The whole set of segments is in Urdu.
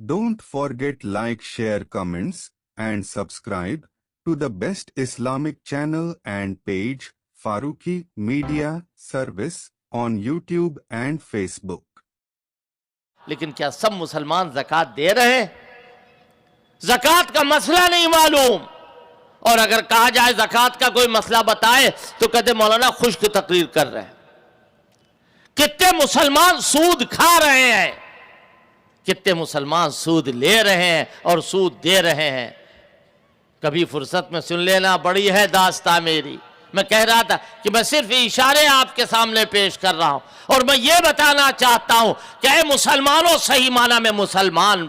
Don't forget like, share, comments, and subscribe to the best Islamic channel and page Farooqi Media Service on YouTube and Facebook. لیکن کیا سب مسلمان زکوٰۃ دے رہے ہیں؟ زکوٰۃ کا مسئلہ نہیں معلوم، اور اگر کہا جائے زکوٰۃ کا کوئی مسئلہ بتائے تو کہتے مولانا خشک تقریر کر رہے ہیں۔ کتنے مسلمان سود کھا رہے ہیں، کتنے مسلمان سود لے رہے ہیں اور سود دے رہے ہیں۔ کبھی فرصت میں سن لینا، بڑی ہے داستان میری۔ میں کہہ رہا تھا کہ میں صرف اشارے آپ کے سامنے پیش کر رہا ہوں، اور میں یہ بتانا چاہتا ہوں کہ اے مسلمانوں، صحیح معنی میں مسلمان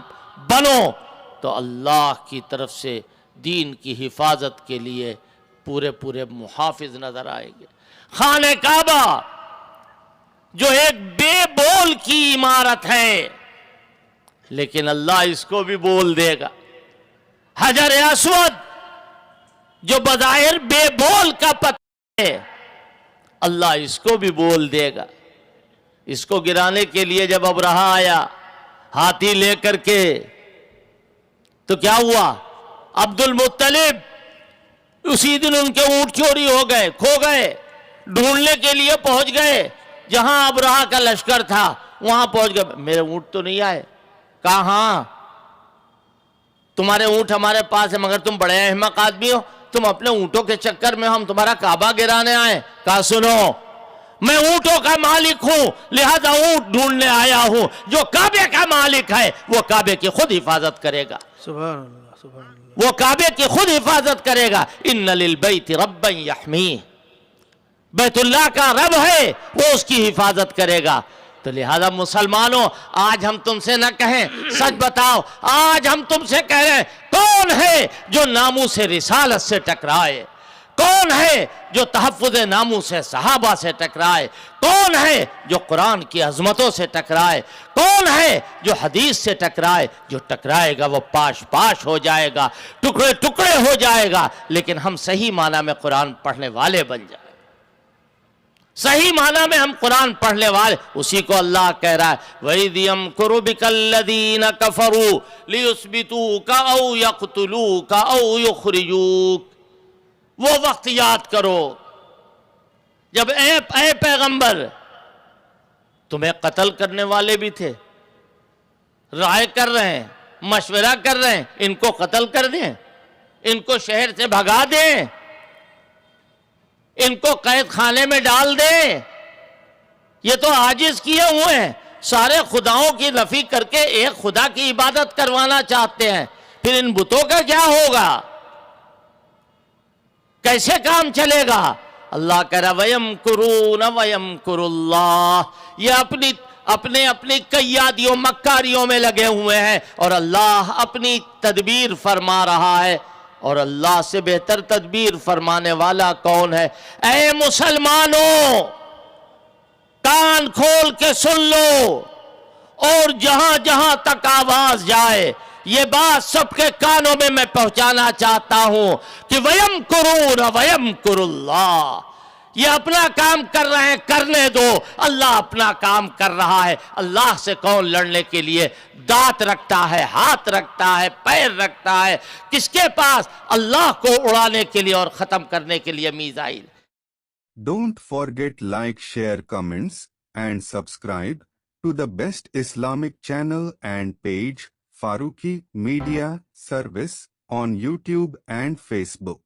بنو تو اللہ کی طرف سے دین کی حفاظت کے لیے پورے محافظ نظر آئیں گے۔ خانہ کعبہ جو ایک بے بول کی عمارت ہے، لیکن اللہ اس کو بھی بول دے گا۔ حجر اسود جو بظاہر بے بول کا پتھر ہے، اللہ اس کو بھی بول دے گا۔ اس کو گرانے کے لیے جب ابرہہ آیا ہاتھی لے کر کے، تو کیا ہوا؟ عبد المطلب اسی دن ان کے اونٹ چوری ہو گئے، کھو گئے، ڈھونڈنے کے لیے پہنچ گئے جہاں ابرہہ کا لشکر تھا، وہاں پہنچ گئے۔ میرے اونٹ تو نہیں آئے۔ کہا ہاں تمہارے اونٹ ہمارے پاس ہے، مگر تم بڑے احمق آدمی ہو، تم اپنے اونٹوں کے چکر میں ہم تمہارا کعبہ گرانے آئے۔ کہا سنو، میں اونٹوں کا مالک ہوں، لہذا اونٹ ڈھونڈنے آیا ہوں۔ جو کعبے کا مالک ہے وہ کعبے کی خود حفاظت کرے گا۔ سبحان اللہ، سبحان اللہ۔ وہ کعبے کی خود حفاظت کرے گا۔ ان للبیت ربا یحمیہ، بیت اللہ کا رب ہے، وہ اس کی حفاظت کرے گا۔ تو لہذا مسلمانوں، آج ہم تم سے نہ کہیں سچ بتاؤ، آج ہم تم سے کہہ رہے ہیں کون ہے جو ناموس رسالت سے ٹکرائے؟ کون ہے جو تحفظ ناموس صحابہ سے ٹکرائے؟ کون ہے جو قرآن کی عظمتوں سے ٹکرائے؟ کون ہے جو حدیث سے ٹکرائے؟ جو ٹکرائے گا وہ پاش پاش ہو جائے گا، ٹکڑے ٹکڑے ہو جائے گا۔ لیکن ہم صحیح معنی میں قرآن پڑھنے والے بن جائیں، صحیح معنی میں ہم قرآن پڑھنے والے، اسی کو اللہ کہہ رہا ہے وَإِذْ يَمْكُرُ بِكَ الَّذِينَ كَفَرُوا لِيُثْبِتُوكَ أَوْ يَقْتُلُوكَ أَوْ يُخْرِجُوكَ۔ وہ وقت یاد کرو جب اے پیغمبر تمہیں قتل کرنے والے بھی تھے، رائے کر رہے ہیں، مشورہ کر رہے ہیں ان کو قتل کر دیں، ان کو شہر سے بھگا دیں، ان کو قید خانے میں ڈال دیں۔ یہ تو عاجز کیے ہوئے ہیں، سارے خداؤں کی نفی کر کے ایک خدا کی عبادت کروانا چاہتے ہیں۔ پھر ان بتوں کا کیا ہوگا؟ کیسے کام چلے گا؟ اللہ کہہ رہا وَيَمْكُرُونَ وَيَمْكُرُ اللَّهُ، یہ اپنی قیادیوں مکاریوں میں لگے ہوئے ہیں، اور اللہ اپنی تدبیر فرما رہا ہے۔ اور اللہ سے بہتر تدبیر فرمانے والا کون ہے؟ اے مسلمانوں، کان کھول کے سن لو، اور جہاں جہاں تک آواز جائے یہ بات سب کے کانوں میں پہنچانا چاہتا ہوں کہ وَيَمْكُرُونَ وَيَمْكُرُ اللَّهُ، یہ اپنا کام کر رہے ہیں، کرنے دو، اللہ اپنا کام کر رہا ہے۔ اللہ سے کون لڑنے کے لیے دانت رکھتا ہے، ہاتھ رکھتا ہے، پیر رکھتا ہے؟ کس کے پاس اللہ کو اڑانے کے لیے اور ختم کرنے کے لیے missile? Don't forget like, share, comments, and subscribe to the best Islamic channel and page Farooqi Media Service on YouTube and Facebook.